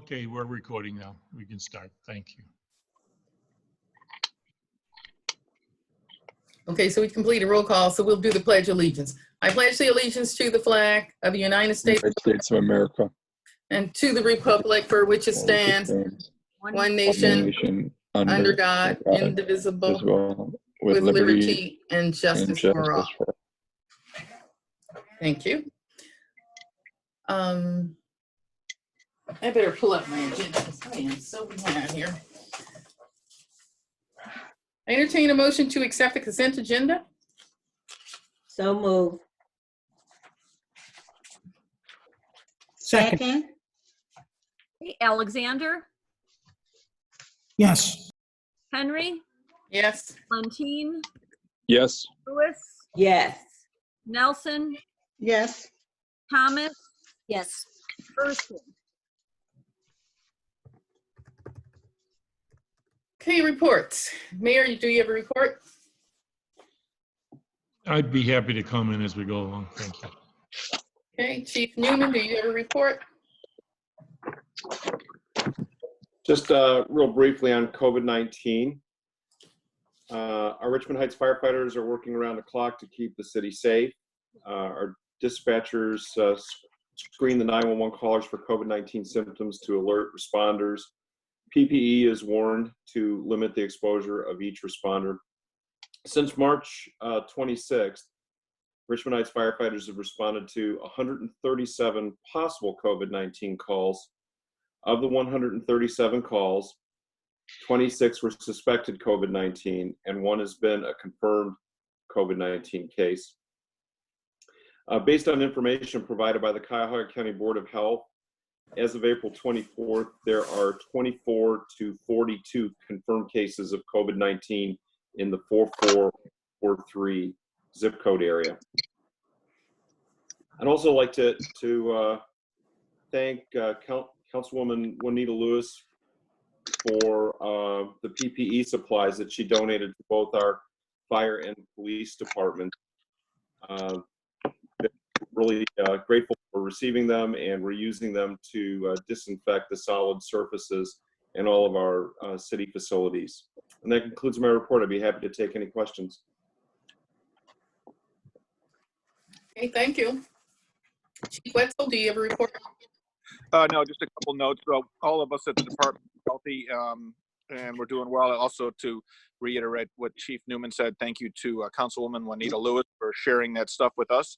Okay, we're recording now. We can start. Thank you. Okay, so we complete a roll call, so we'll do the Pledge of Allegiance. I pledge the allegiance to the flag of the United States of America and to the republic for which it stands, one nation, under God, indivisible, with liberty and justice for all. Thank you. I better pull up my agenda because I am so behind here. I entertain a motion to accept the consent agenda. So moved. Second. Hey, Alexander, Yes. Henry, Yes. Lentine, Yes. Lewis, Yes. Nelson, Yes. Thomas, Yes. Erskine. Okay, reports. Mayor, do you have a report? I'd be happy to come in as we go along. Thank you. Okay, Chief Newman, do you have a report? Just real briefly on COVID-19. Our Richmond Heights firefighters are working around the clock to keep the city safe. Our dispatchers screen the 911 callers for COVID-19 symptoms to alert responders. PPE is warned to limit the exposure of each responder. Since March 26th, Richmond Heights firefighters have responded to 137 possible COVID-19 calls. Of the 137 calls, 26 were suspected COVID-19, and one has been a confirmed COVID-19 case. Based on information provided by the Cuyahoga County Board of Health, as of April 24th, there are 24 to 42 confirmed cases of COVID-19 in the 4443 zip code area. I'd also like to thank Councilwoman Juanita Lewis for the PPE supplies that she donated to both our fire and police departments. Really grateful for receiving them, and we're using them to disinfect the solid surfaces in all of our city facilities. And that concludes my report. I'd be happy to take any questions. Okay, thank you. Chief Wetzel, do you have a report? No, just a couple notes. So all of us at the department are healthy, and we're doing well. Also, to reiterate what Chief Newman said, thank you to Councilwoman Juanita Lewis for sharing that stuff with us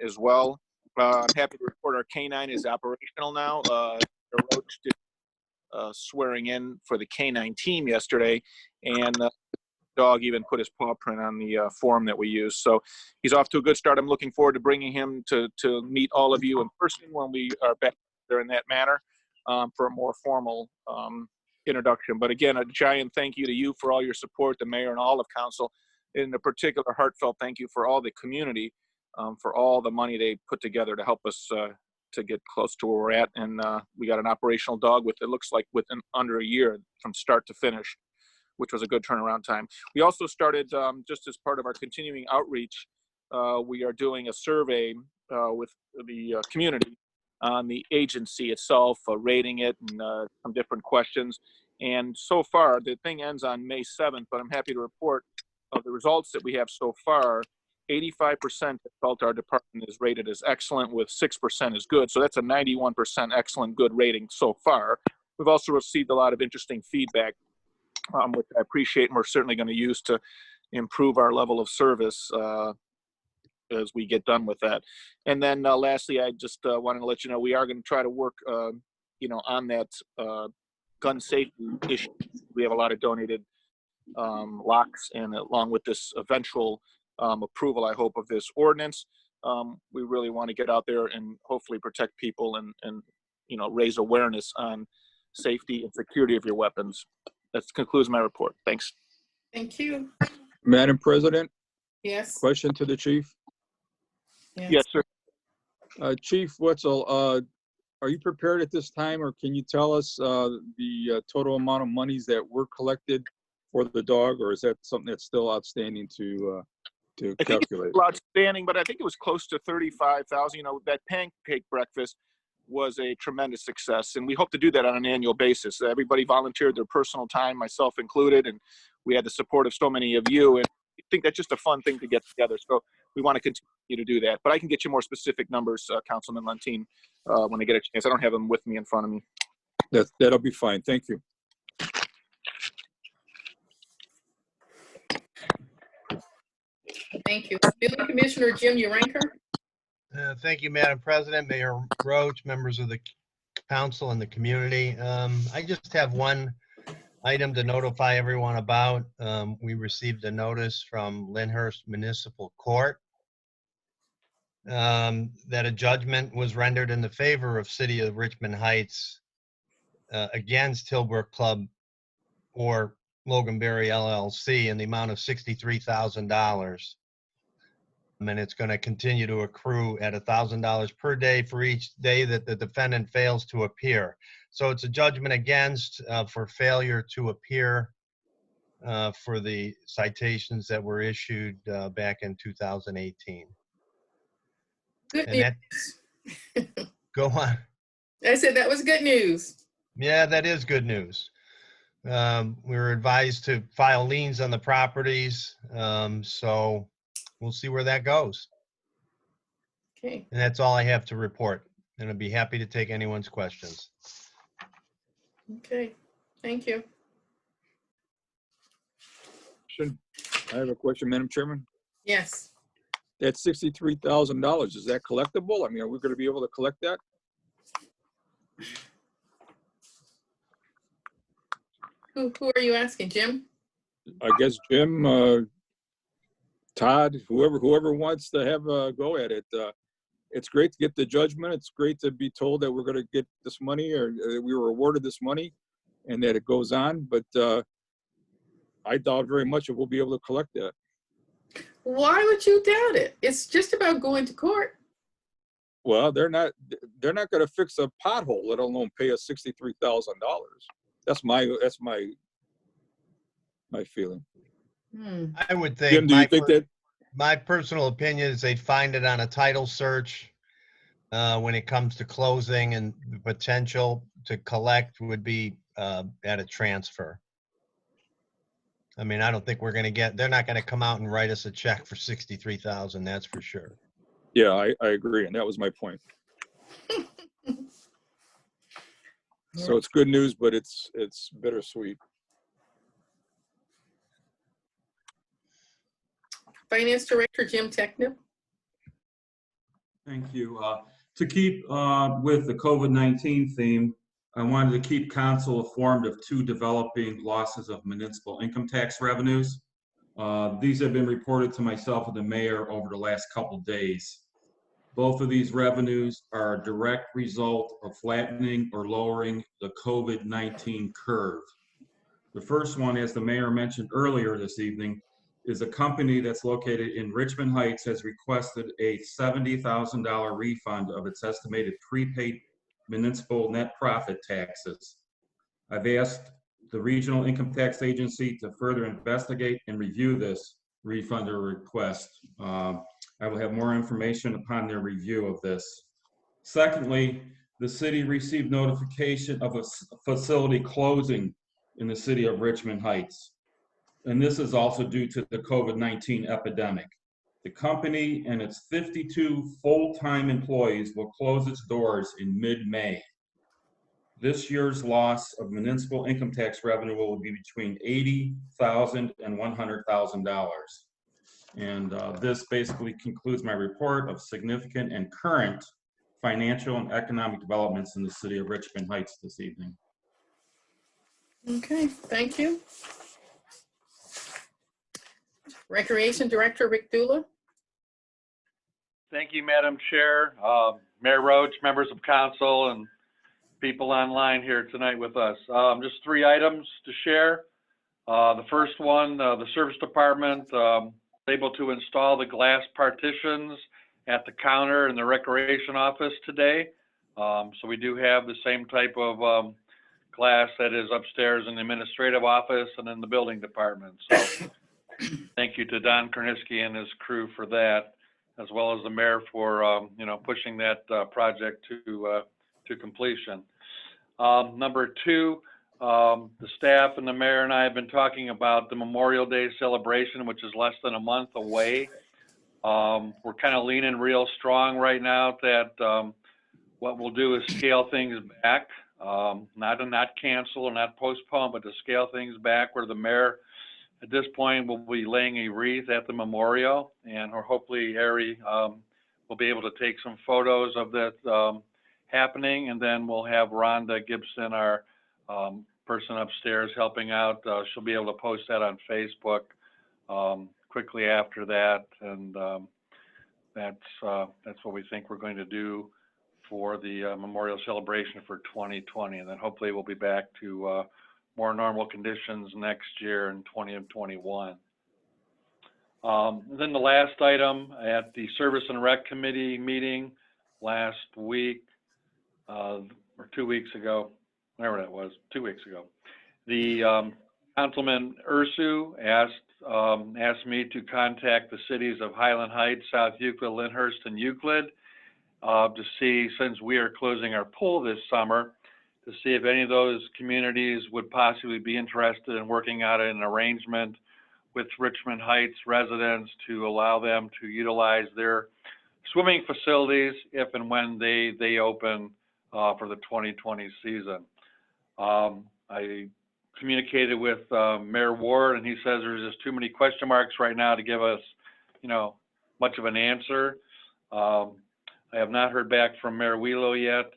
as well. I'm happy to report our K9 is operational now. Roach did swearing in for the K9 team yesterday, and the dog even put his paw print on the form that we use. So he's off to a good start. I'm looking forward to bringing him to meet all of you in person when we are back there in that manner for a more formal introduction. But again, a giant thank you to you for all your support, the mayor and all of council. In a particular heartfelt thank you for all the community for all the money they put together to help us to get close to where we're at. And we got an operational dog with, it looks like, within under a year from start to finish, which was a good turnaround time. We also started, just as part of our continuing outreach, we are doing a survey with the community on the agency itself, rating it, and some different questions. And so far, the thing ends on May 7th, but I'm happy to report of the results that we have so far. 85% felt our department is rated as excellent, with 6% as good. So that's a 91% excellent good rating so far. We've also received a lot of interesting feedback, which I appreciate, and we're certainly going to use to improve our level of service as we get done with that. And then lastly, I just wanted to let you know we are going to try to work, on that gun safety issue. We have a lot of donated locks, and along with this eventual approval, I hope, of this ordinance, we really want to get out there and hopefully protect people and raise awareness on safety and security of your weapons. That concludes my report. Thanks. Thank you. Madam President, Yes. question to the chief. Yes, sir. Chief Wetzel, are you prepared at this time, or can you tell us the total amount of monies that were collected for the dog, or is that something that's still outstanding to I think calculate? it's outstanding, but I think it was close to 35,000. That pancake breakfast, was a tremendous success. And we hope to do that on an annual basis. Everybody volunteered their personal time, myself included, and we had the support of so many of you. And I think that's just a fun thing to get together. So we want to continue to do that. But I can get you more specific numbers, Councilman Lentine, when I get a chance. I don't have them with me in front of me. That'll be fine. Thank you. Thank you. Building Commissioner Jim Uranker. Thank you, Madam President, Mayor Roach, members of the council and the community. I just have one item to notify everyone about. We received a notice from Lyndhurst Municipal Court that a judgment was rendered in the favor of City of Richmond Heights against Hillbrook Club or Loganberry LLC in the amount of $63,000. And it's going to continue to accrue at $1,000 per day for each day that the defendant fails to appear. So it's a judgment against for failure to appear for the citations that were issued back in 2018. Good And news. Go on. I said that was good news. Yeah, that is good news. We were advised to file liens on the properties, so we'll see where that goes. Okay. And that's all I have to report. And I'd be happy to take anyone's questions. Okay. Thank you. I have a question, Madam Chairman. Yes. That $63,000, is that collectible? I mean, are we going to be able to collect that? Who are you asking, Jim? I guess Jim, Todd, whoever wants to have a go at it. It's great to get the judgment. It's great to be told that we're going to get this money, or we were awarded this money, and that it goes on. But I doubt very much if we'll be able to collect that. Why would you doubt it? It's just about going to court. Well, they're not going to fix a pothole, let alone pay us $63,000. That's my feeling. I would think, Jim, do you think that? my personal opinion is they'd find it on a title search when it comes to closing, and the potential to collect would be at a transfer. I mean, I don't think they're not going to come out and write us a check for $63,000, that's for sure. Yeah, I agree. And that was my point. So it's good news, but it's bittersweet. Finance Director Jim Technip. Thank you. To keep with the COVID-19 theme, I wanted to keep council informed of two developing losses of municipal income tax revenues. These have been reported to myself and the mayor over the last couple days. Both of these revenues are a direct result of flattening or lowering the COVID-19 curve. The first one, as the mayor mentioned earlier this evening, is a company that's located in Richmond Heights has requested a $70,000 refund of its estimated prepaid municipal net profit taxes. I've asked the Regional Income Tax Agency to further investigate and review this refund or request. I will have more information upon their review of this. Secondly, the city received notification of a facility closing in the city of Richmond Heights. And this is also due to the COVID-19 epidemic. The company and its 52 full-time employees will close its doors in mid-May. This year's loss of municipal income tax revenue will be between $80,000 and $100,000. And this basically concludes my report of significant and current financial and economic developments in the city of Richmond Heights this evening. Okay, thank you. Recreation Director Rick Dula. Thank you, Madam Chair, Mayor Roach, members of council, and people online here tonight with us. Just three items to share. The first one, the service department able to install the glass partitions at the counter in the recreation office today. So we do have the same type of glass that is upstairs in the administrative office and in the building department. So thank you to Don Korniski and his crew for that, as well as the mayor for pushing that project to to completion. Number two, the staff and the mayor and I have been talking about the Memorial Day celebration, which is less than a month away. We're kind of leaning real strong right now that what we'll do is scale things back, not cancel or not postpone, but to scale things back, where the mayor at this point will be laying a wreath at the memorial, and hopefully Harry will be able to take some photos of that happening, and then we'll have Rhonda Gibson, our person upstairs helping out. She'll be able to post that on Facebook quickly after that, and that's what we think we're going to do for the memorial celebration for 2020, and then hopefully we'll be back to more normal conditions next year in 2021. Then the last item at the Service and Rec Committee meeting last week, or 2 weeks ago, whatever that was, 2 weeks ago, the Councilman Ursu asked me to contact the cities of Highland Heights, South Euclid, Lyndhurst, and Euclid to see, since we are closing our pool this summer, to see if any of those communities would possibly be interested in working out an arrangement with Richmond Heights residents to allow them to utilize their swimming facilities if and when they open for the 2020 season. I communicated with Mayor Ward, and he says there's just too many question marks right now to give us, much of an answer. I have not heard back from Mayor Wheelo yet.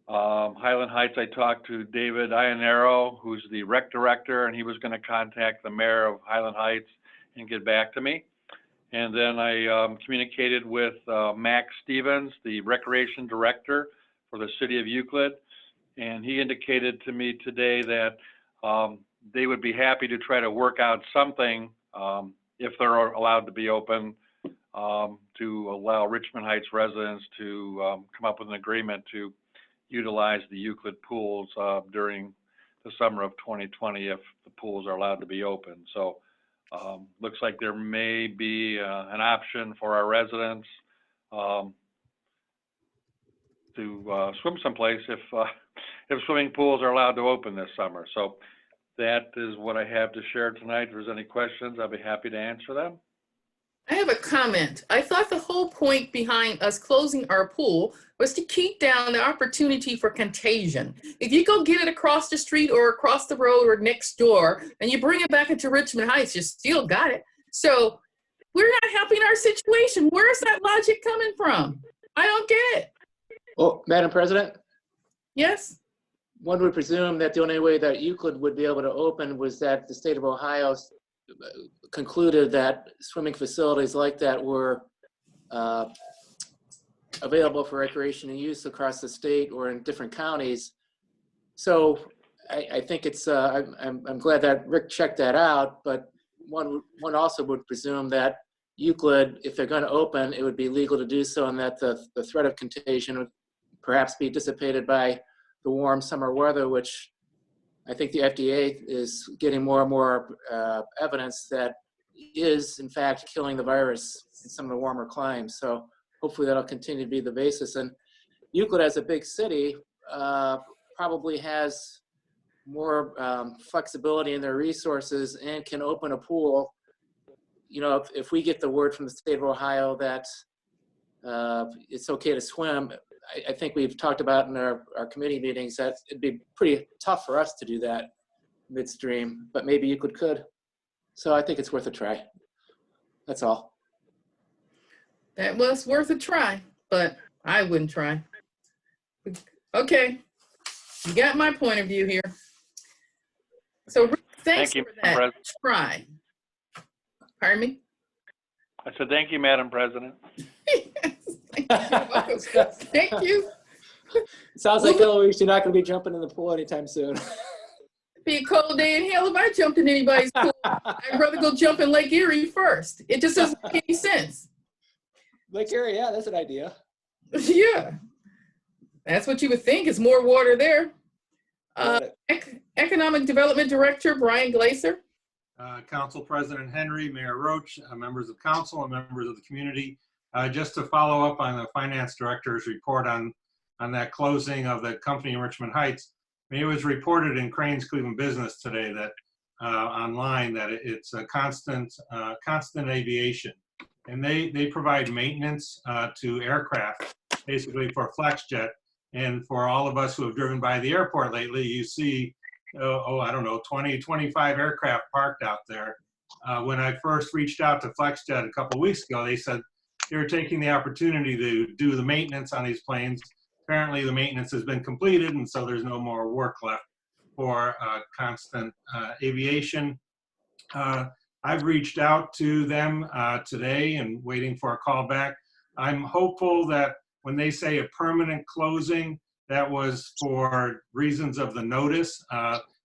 Highland Heights, I talked to David Ionero, who's the rec director, and he was going to contact the mayor of Highland Heights and get back to me. And then I communicated with Max Stevens, the recreation director for the city of Euclid, and he indicated to me today that they would be happy to try to work out something if they're allowed to be open, to allow Richmond Heights residents to come up with an agreement to utilize the Euclid pools during the summer of 2020 if the pools are allowed to be open. So looks like there may be an option for our residents to swim someplace if swimming pools are allowed to open this summer. So that is what I have to share tonight. If there's any questions, I'll be happy to answer them. I have a comment. I thought the whole point behind us closing our pool was to keep down the opportunity for contagion. If you go get it across the street or across the road or next door, and you bring it back into Richmond Heights, you still got it. So we're not helping our situation. Where's that logic coming from? I don't get it. Well, Madam President, Yes? one would presume that the only way that Euclid would be able to open was that the state of Ohio concluded that swimming facilities like that were available for recreation and use across the state or in different counties. So I think it's, I'm glad that Rick checked that out, but one also would presume that Euclid, if they're going to open, it would be legal to do so, and that the threat of contagion would perhaps be dissipated by the warm summer weather, which I think the FDA is getting more and more evidence that is, in fact, killing the virus in some of the warmer climes. So hopefully that'll continue to be the basis. And Euclid, as a big city, probably has more flexibility in their resources and can open a pool. If we get the word from the state of Ohio that it's okay to swim, I think we've talked about in our committee meetings that it'd be pretty tough for us to do that midstream, but maybe Euclid could. So I think it's worth a try. That's all. That was worth a try, but I wouldn't try. Okay, you got my point of view here. So thanks Thank you, for that Madam try. Pardon me? I said, thank you, Madam President. Thank you. Sounds like, Eloise, you're not going to be jumping in the pool anytime soon. Be a cold day in hell if I jumped in anybody's pool. I'd rather go jump in Lake Erie first. It just doesn't make any sense. Lake Erie, yeah, that's an idea. Yeah, that's what you would think is more water there. Economic Development Director, Brian Glaser. Council President Henry, Mayor Roach, members of council and members of the community. Just to follow up on the finance director's report on on that closing of the company in Richmond Heights. I mean, it was reported in Crane's Cleveland Business today that online that it's a constant aviation, and they provide maintenance to aircraft, basically for FlexJet. And for all of us who have driven by the airport lately, you see, I don't know, 20, 25 aircraft parked out there. When I first reached out to FlexJet a couple weeks ago, they said they were taking the opportunity to do the maintenance on these planes. Apparently the maintenance has been completed, and so there's no more work left for constant aviation. I've reached out to them today and waiting for a call back. I'm hopeful that when they say a permanent closing, that was for reasons of the notice.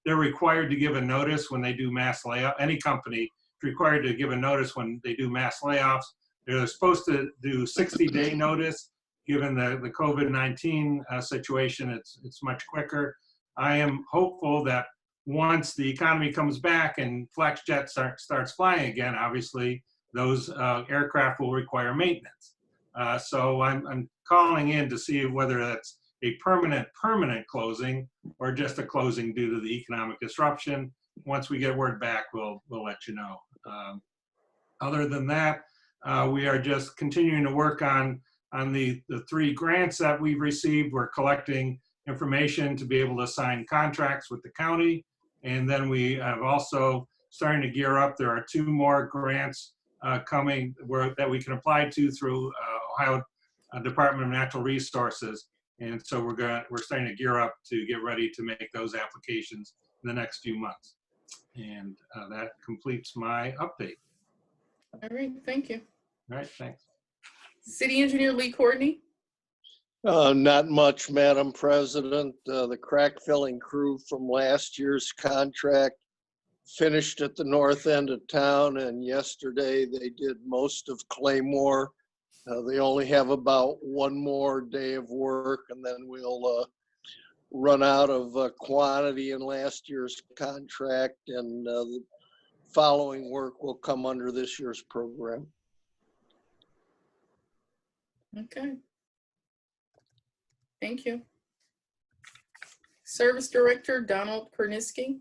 They're required to give a notice when they do mass layoff. Any company is required to give a notice when they do mass layoffs. They're supposed to do 60-day notice. Given the COVID-19 situation, it's much quicker. I am hopeful that once the economy comes back and FlexJet starts flying again, obviously those aircraft will require maintenance. So I'm calling in to see whether that's a permanent closing or just a closing due to the economic disruption. Once we get word back, we'll let you know. Other than that, we are just continuing to work on the 3 grants that we've received. We're collecting information to be able to sign contracts with the county. And then we have also starting to gear up. There are 2 more grants coming that we can apply to through Ohio Department of Natural Resources. And so we're starting to gear up to get ready to make those applications in the next few months. And that completes my update. All right, thank you. All right, thanks. City Engineer Lee Courtney. Not much, Madam President. The crack filling crew from last year's contract finished at the north end of town, and yesterday they did most of Claymore. They only have about 1 more day of work, and then we'll run out of quantity in last year's contract, and the following work will come under this year's program. Okay. Thank you. Service Director Donald Korniski.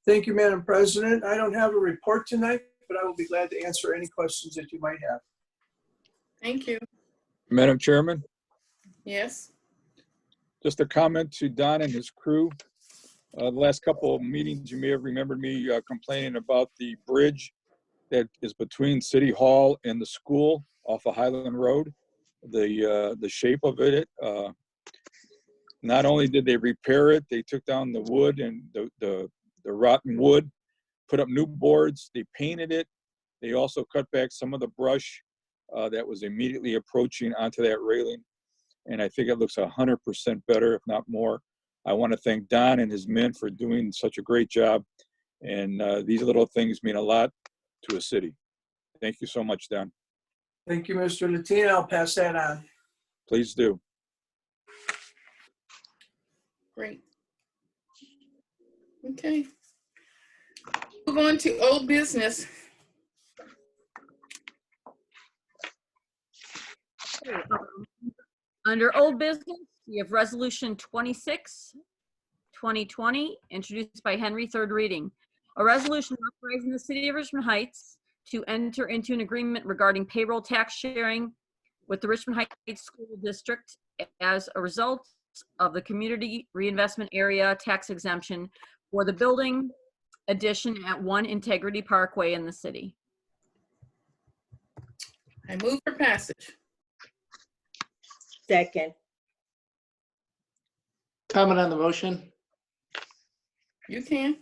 Thank you, Madam President. I don't have a report tonight, but I will be glad to answer any questions that you might have. Thank you. Madam Chairman, Yes. just a comment to Don and his crew. The last couple of meetings, you may have remembered me complaining about the bridge that is between City Hall and the school off of Highland Road. The shape of it, not only did they repair it, they took down the wood and the rotten wood, put up new boards, they painted it. They also cut back some of the brush that was immediately approaching onto that railing. And I think it looks 100% better, if not more. I want to thank Don and his men for doing such a great job. And these little things mean a lot to a city. Thank you so much, Don. Thank you, Mr. Latina. I'll pass that on. Please do. Great. Okay. Move on to old business. Under old business, we have resolution 26, 2020, introduced by Henry, 3rd reading. A resolution authorizing the city of Richmond Heights to enter into an agreement regarding payroll tax sharing with the Richmond Heights School District as a result of the community reinvestment area tax exemption for the building addition at 1 Integrity Parkway in the city. I move for passage. Second. Comment on the motion? You can.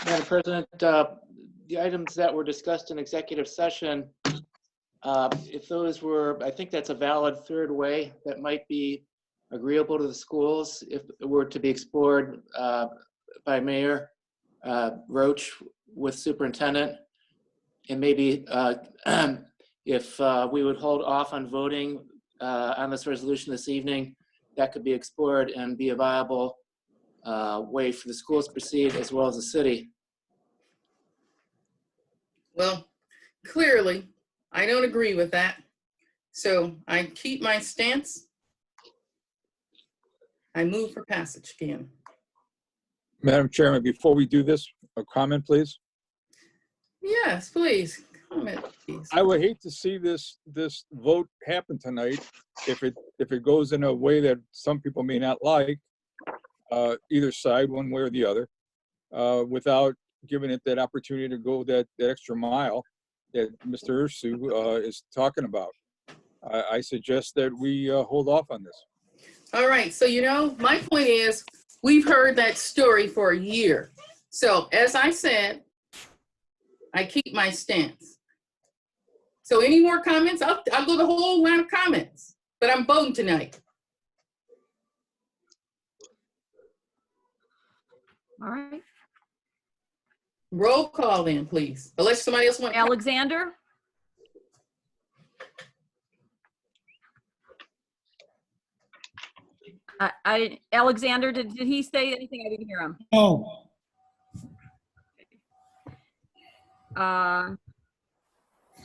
Madam President, the items that were discussed in executive session, if those were, I think that's a valid 3rd way that might be agreeable to the schools if it were to be explored by Mayor Roach with superintendent. And maybe if we would hold off on voting on this resolution this evening, that could be explored and be a viable way for the schools to proceed as well as the city. Well, clearly, I don't agree with that. So I keep my stance I move for passage again. Madam Chairman, before we do this, a comment, please. Yes, please, comment, please. I would hate to see this vote happen tonight if it goes in a way that some people may not like, either side, one way or the other, without giving it that opportunity to go that extra mile that Mr. Ursu is talking about. I suggest that we hold off on this. All right, so my point is, we've heard that story for a year. So as I said, I keep my stance. So any more comments? I'll go the whole line of comments, but I'm voting tonight. All right. Roll call then, please, unless somebody else wants. Alexander? Alexander, did he say anything? I didn't hear him. No.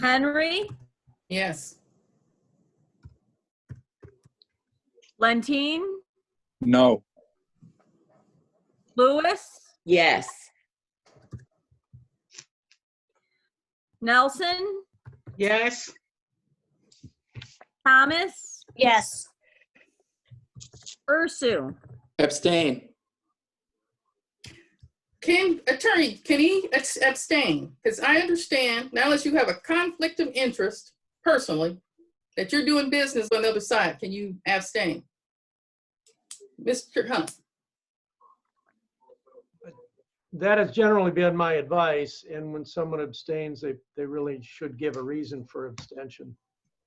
Henry? Yes. Lentine? No. Lewis? Yes. Nelson? Yes. Thomas? Yes. Ursu? Abstain. Attorney, can he abstain? Because I understand, now unless you have a conflict of interest personally, that you're doing business on the other side, can you abstain? Mr. Hunt? That has generally been my advice, and when someone abstains, they really should give a reason for abstention.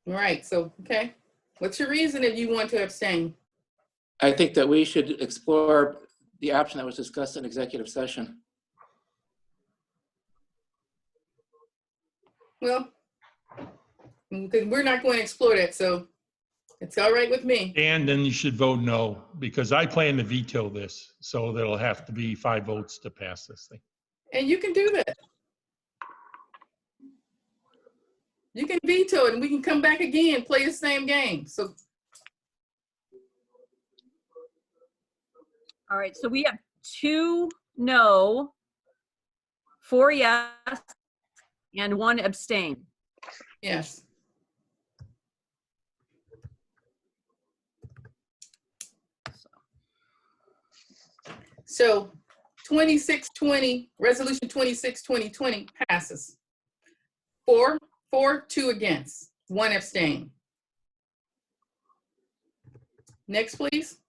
All right, so, okay. What's your reason if you want to abstain? I think that we should explore the option that was discussed in executive session. Well, because we're not going to explore that, so it's all right with me. And then you should vote no, because I plan to veto this. So there'll have to be 5 votes to pass this thing. And you can do that. You can veto it and we can come back again, play the same game. So, All right, so we have 2 no, 4 yes, and 1 abstain. yes. So 2620, resolution 26-2020 passes. 4 for, 2 against, 1 abstain. Next, please.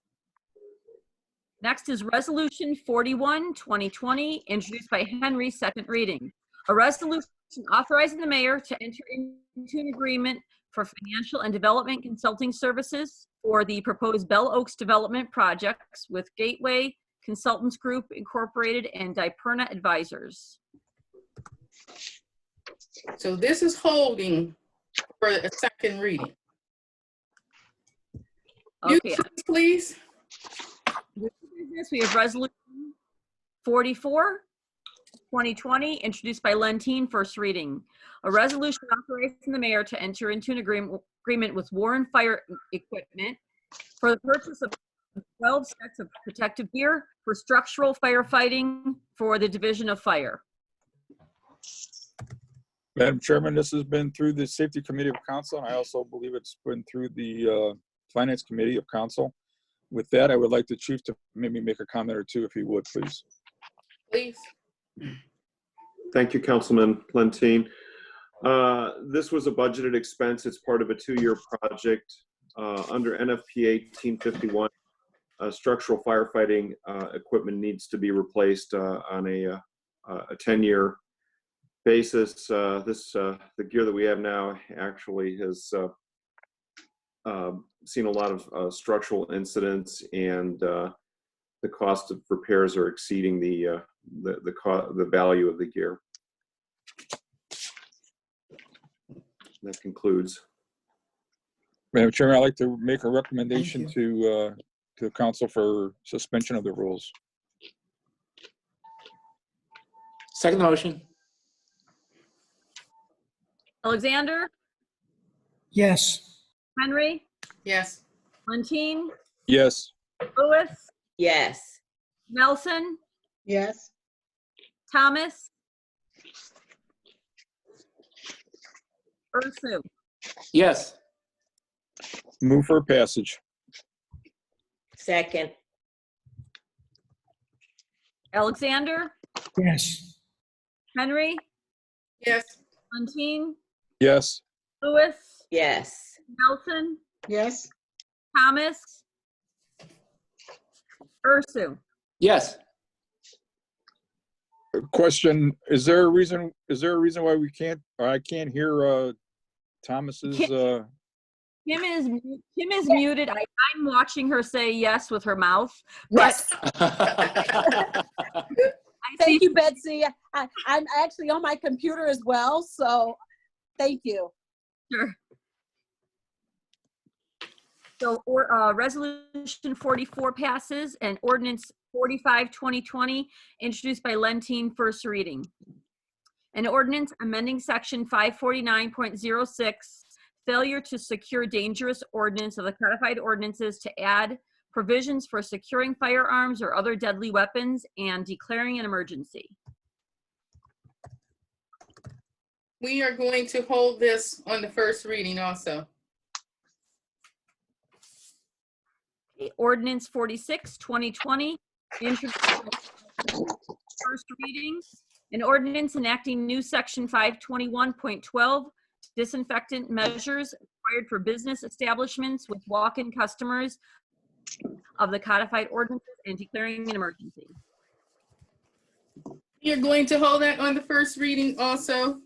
Next is Resolution 41, 2020, introduced by Henry, second reading. A resolution authorizing the mayor to enter into an agreement for financial and development consulting services for the proposed Bell Oaks development projects with Gateway Consultants Group Incorporated and Diperna Advisors. So this is holding for a second reading. Okay. Please. We have Resolution 44, 2020, introduced by Lentine, first reading. A resolution authorizing the mayor to enter into an agreement with Warren Fire Equipment for the purchase of 12 sets of protective gear for structural firefighting for the Division of Fire. Madam Chairman, this has been through the Safety Committee of Council, and I also believe it's been through the Finance Committee of Council. With that, I would like the chief to maybe make a comment or two, if he would, please. Please. Thank you, Councilman Lentine. This was a budgeted expense. It's part of a 2-year project under NFPA 1851. Structural firefighting equipment needs to be replaced on a 10-year basis. The gear that we have now actually has seen a lot of structural incidents, and the cost of repairs are exceeding the value of the gear. That concludes. Madam Chairman, I'd like to make a recommendation to council for suspension of the rules. Second motion. Alexander? Yes. Henry? Yes. Lentine? Yes. Lewis, Yes. Nelson, Yes. Thomas, Ursu. Yes. Move for passage. Second. Alexander, Yes. Henry, Yes. Fontaine, Yes. Lewis, Yes. Nelson, Yes. Thomas, Ursu. Yes. Question, is there a reason why we can't, or I can't hear Thomas's, Kim is muted. I'm watching her say yes with her mouth. But Yes. I see Thank you, Betsy. I'm actually on my computer as well, so thank you. Sure. So, Resolution 44 passes and Ordinance 45, 2020, introduced by Lentine, first reading. An ordinance amending Section 549.06, failure to secure dangerous ordinance of the codified ordinances to add provisions for securing firearms or other deadly weapons and declaring an emergency. We are going to hold this on the first reading also. Ordinance 46, 2020, introduced first reading. An ordinance enacting new section 521.12, disinfectant measures required for business establishments with walk-in customers of the codified ordinances and declaring an emergency. You're going to hold that on the first reading also.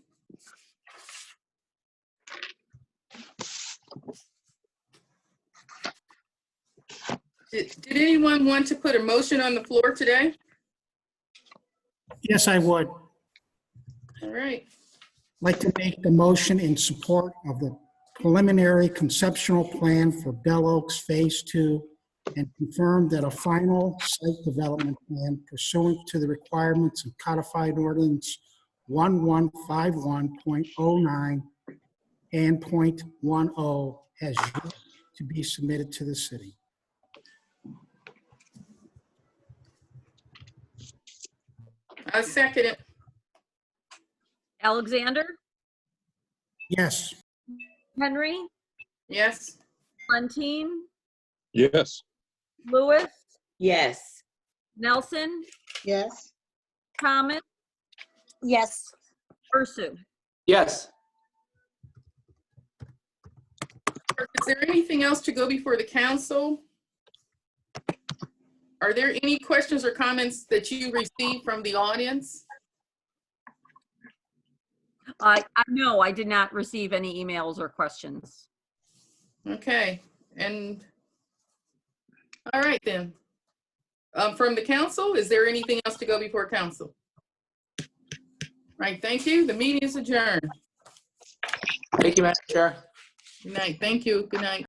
Did anyone want to put a motion on the floor today? Yes, I would All right. like to make the motion in support of the preliminary conceptual plan for Bell Oaks Phase 2 and confirm that a final site development plan pursuant to the requirements of codified ordinance 1151.09 and .10 has yet to be submitted to the city. I second it. Alexander, Yes. Henry, Yes. Fontaine, yes. Lewis, Yes. Nelson, Yes. Thomas, Yes. Ursu. Yes. Is there anything else to go before the council? Are there any questions or comments that you received from the audience? No, I did not receive any emails or questions. Okay, and all right then. From the council, is there anything else to go before council? Right, thank you. The meeting is adjourned. Thank you, Madam Chair. Good night. Thank you. Good night.